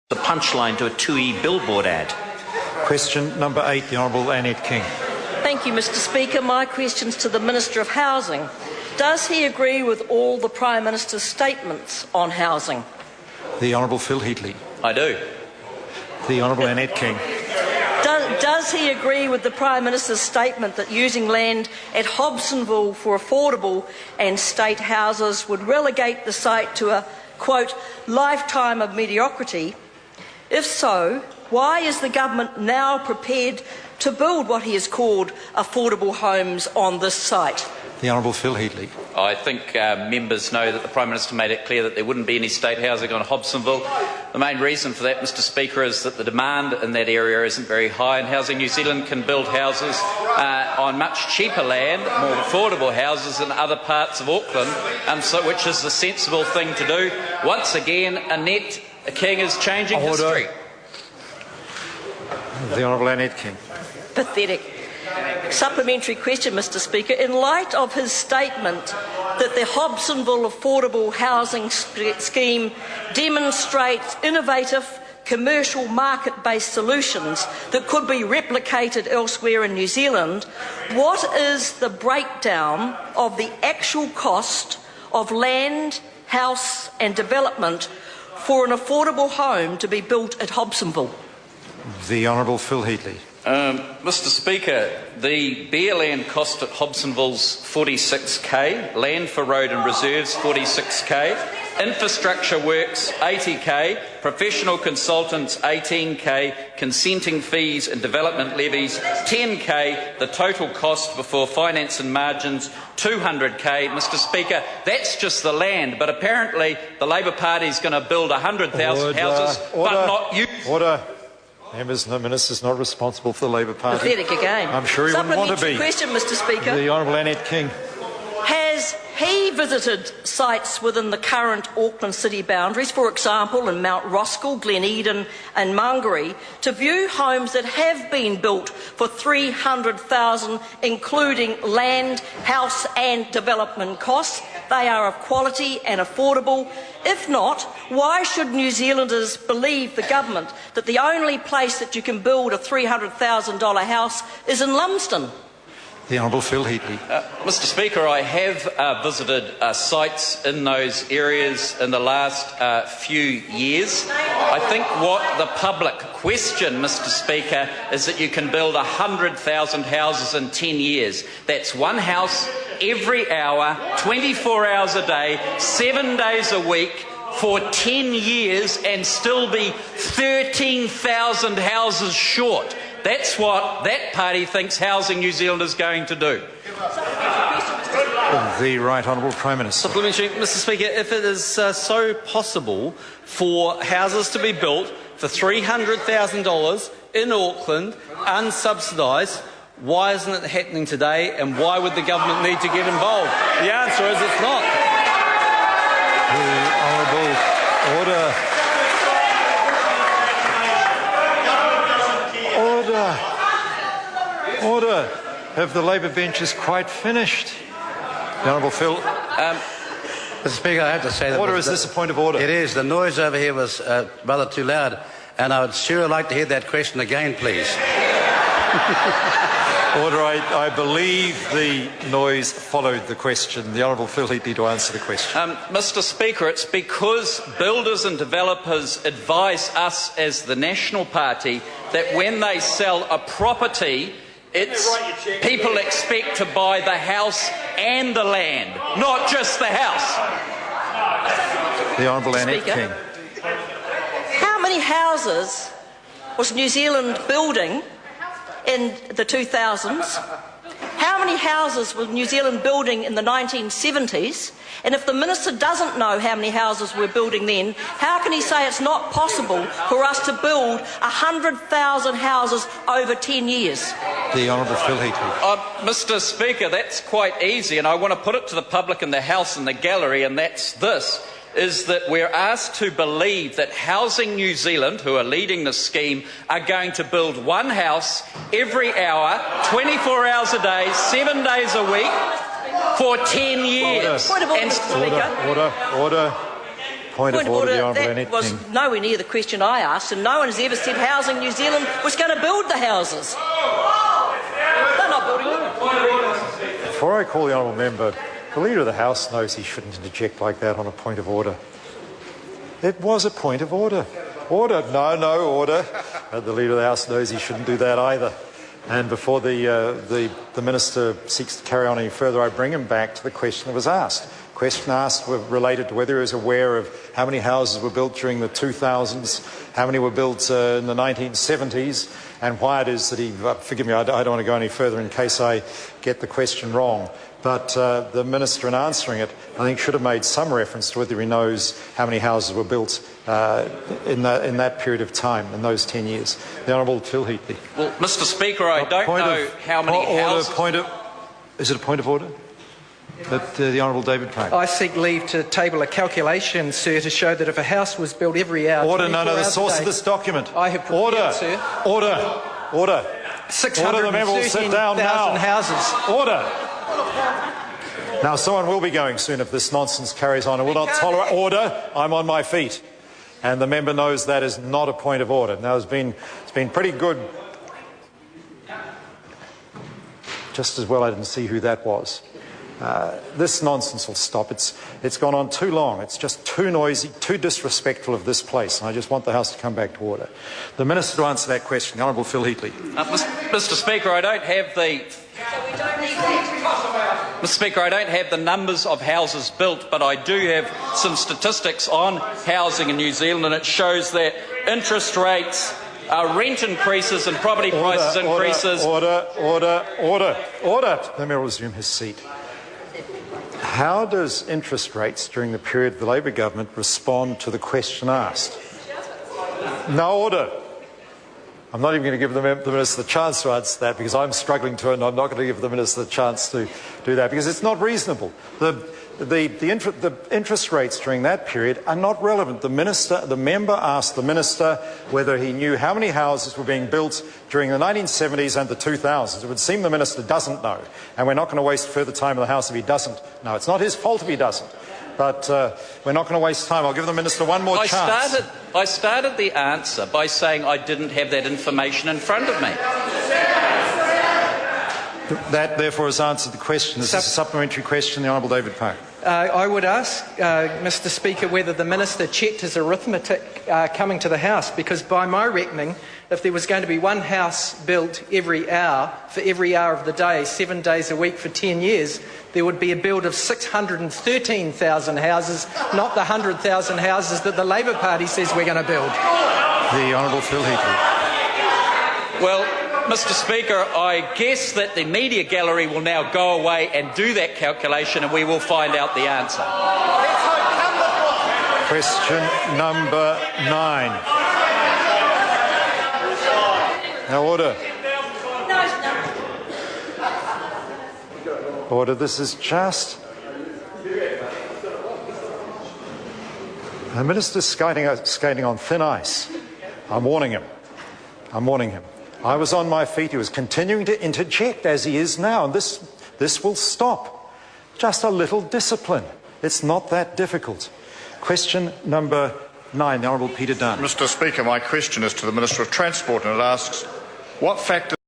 the punchline to a TUI billboard ad. Question number 8, the Honourable Annette King. Thank you, Mr. Speaker. My question's to the Minister of Housing. Does he agree with all the Prime Minister's statements on housing? The Honourable Phil Heatley. I do. The Honourable Annette King. Does he agree with the Prime Minister's statement that using land at Hobsonville for affordable and state houses would relegate the site to a, quote, lifetime of mediocrity? If so, why is the government now prepared to build what he has called affordable homes on this site? The Honourable Phil Heatley. I think members know that the Prime Minister made it clear that there wouldn't be any state housing on Hobsonville. The main reason for that, Mr. Speaker, is that the demand in that area isn't very high, and Housing New Zealand can build houses on much cheaper land, more affordable houses in other parts of Auckland, which is the sensible thing to do. Once again, Annette King is changing history. The Honourable Annette King. Pathetic. Supplementary question, Mr. Speaker. In light of his statement that the Hobsonville affordable housing scheme demonstrates innovative commercial market-based solutions that could be replicated elsewhere in New Zealand, what is the breakdown of the actual cost of land, house and development for an affordable home to be built at Hobsonville? The Honourable Phil Heatley. Mr. Speaker, the bare land cost at Hobsonville's 46k, land for road and reserves 46k, infrastructure works 80k, professional consultants 18k, consenting fees and development levies 10k, the total cost before finance and margins 200k. Mr. Speaker, that's just the land, but apparently the Labour Party is going to build 100,000 houses, but not you. Order. Members, the Minister's not responsible for the Labour Party. Pathetic again. I'm sure he wouldn't want to be. Question, Mr. Speaker. The Honourable Annette King. Has he visited sites within the current Auckland city boundaries, for example in Mount Roskill, Glen Eden and Mangere, to view homes that have been built for $300,000, including land, house and development costs? They are of quality and affordable. If not, why should New Zealanders believe the government that the only place that you can build a $300,000 house is in Lumsden? The Honourable Phil Heatley. Mr. Speaker, I have visited sites in those areas in the last few years. I think what the public question, Mr. Speaker, is that you can build 100,000 houses in 10 years. That's one house every hour, 24 hours a day, 7 days a week, for 10 years and still be 13,000 houses short. That's what that party thinks Housing New Zealand is going to do. The Right Honourable Prime Minister. Supplementary, Mr. Speaker, if it is so possible for houses to be built for $300,000 in Auckland, unsubsidised, why isn't it happening today, and why would the government need to get involved? The answer is it's not. The Honourable Order. Order. Have the Labour benches quite finished? The Honourable Phil. Mr. Speaker, I have to say that... Order, is this a point of order? It is. The noise over here was rather too loud, and I would sure like to hear that question again, please. Order, I believe the noise followed the question. The Honourable Phil Heatley to answer the question. Mr. Speaker, it's because builders and developers advise us as the National Party that when they sell a property, people expect to buy the house and the land, not just the house. The Honourable Annette King. How many houses was New Zealand building in the 2000s? How many houses was New Zealand building in the 1970s? And if the Minister doesn't know how many houses we're building then, how can he say it's not possible for us to build 100,000 houses over 10 years? The Honourable Phil Heatley. Mr. Speaker, that's quite easy, and I want to put it to the public in the House and the gallery, and that's this. Is that we're asked to believe that Housing New Zealand, who are leading the scheme, are going to build one house every hour, 24 hours a day, 7 days a week, for 10 years. Point of order, Mr. Speaker. Order. Point of order, the Honourable Annette. That was nowhere near the question I asked, and no one has ever said Housing New Zealand was going to build the houses. They're not building them. Before I call the Honourable Member, the Leader of the House knows he shouldn't interject like that on a point of order. It was a point of order. Order. No order. The Leader of the House knows he shouldn't do that either. And before the Minister seeks to carry on any further, I bring him back to the question that was asked. The question asked were related to whether he was aware of how many houses were built during the 2000s, how many were built in the 1970s, and why it is that he... forgive me, I don't want to go any further in case I get the question wrong. But the Minister, in answering it, I think should have made some reference to whether he knows how many houses were built in that period of time, in those 10 years. The Honourable Phil Heatley. Well, Mr Speaker, I don't know how many houses... Is it a point of order? But the Honourable David Payne. I seek leave to table a calculation, sir, to show that if a house was built every hour... Order, no, the source of this document. I have prepared, sir. Order. 613,000 houses. Order. Now, someone will be going soon if this nonsense carries on. I will not tolerate... Order. I'm on my feet. And the member knows that is not a point of order. Now, it's been pretty good. Just as well I didn't see who that was. This nonsense will stop. It's gone on too long. It's just too noisy, too disrespectful of this place. And I just want the House to come back to order. The Minister to answer that question, the Honourable Phil Heatley. Mr Speaker, I don't have the... Mr Speaker, I don't have the numbers of houses built, but I do have some statistics on housing in New Zealand, and it shows that interest rates, rent increases and property prices increases... Order. The member will resume his seat. How does interest rates during the period of the Labor government respond to the question asked? No order. I'm not even going to give the Minister the chance to answer that because I'm struggling to, and I'm not going to give the Minister the chance to do that because it's not reasonable. The interest rates during that period are not relevant. The member asked the Minister whether he knew how many houses were being built during the 1970s and the 2000s. It would seem the Minister doesn't know, and we're not going to waste further time in the House if he doesn't know. It's not his fault if he doesn't, but we're not going to waste time. I'll give the Minister one more chance. I started the answer by saying I didn't have that information in front of me. That, therefore, has answered the question. This is a supplementary question. The Honourable David Payne. I would ask, Mr Speaker, whether the Minister checked his arithmetic coming to the House, because by my reckoning, if there was going to be one house built every hour, for every hour of the day, 7 days a week for 10 years, there would be a build of 613,000 houses, not the 100,000 houses that the Labor Party says we're going to build. The Honourable Phil Heatley. Well, Mr Speaker, I guess that the media gallery will now go away and do that calculation and we will find out the answer. Question number 9. Now, order. Order. This is just... The Minister's skating on thin ice. I'm warning him. I was on my feet. He was continuing to interject as he is now, and this will stop. Just a little discipline. It's not that difficult. Question number 9, the Honourable Peter Dunn. Mr Speaker, my question is to the Minister of Transport, and it asks, what factors